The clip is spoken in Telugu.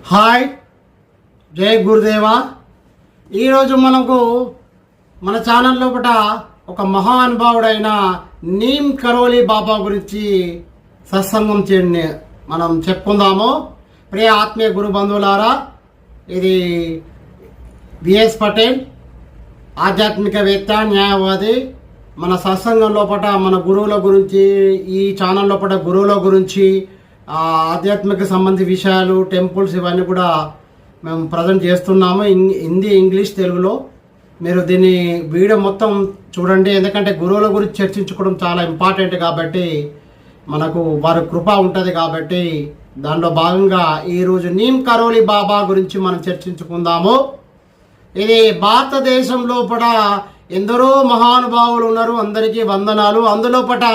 హాయ్, జై గురుదేవా. ఈరోజు మనకు మన ఛానల్ లోపల ఒక మహానుభావుడైన నీమ్ కరోలి బాబా గురించి సత్సంగం చేయండి మనం చెప్పుకుందాము. ప్రియ ఆత్మీయ గురు బంధువులారా, ఇది బిఎస్ పటేల్, ఆధ్యాత్మికవేత్త, న్యాయవాది. మన సత్సంగం లోపల మన గురువుల గురించి, ఈ ఛానల్ లోపల గురువుల గురించి, ఆధ్యాత్మిక సంబంధి విషయాలు, టెంపుల్స్, ఇవన్నీ కూడా మేము ప్రజెంట్ చేస్తున్నాము. హిందీ, ఇంగ్లీష్, తెలుగులో. మీరు దీన్ని వీడియో మొత్తం చూడండి, ఎందుకంటే గురువుల గురించి చర్చించుకోవడం చాలా ఇంపార్టెంట్ కాబట్టి, మనకు వారి కృప ఉంటుంది కాబట్టి. దానిలో భాగంగా ఈరోజు నీమ్ కరోలి బాబా గురించి మనం చర్చించుకుందాము. ఇది భారతదేశం లోపల ఎందరో మహానుభావులు ఉన్నారు, అందరికీ వందనాలు. అందులోపట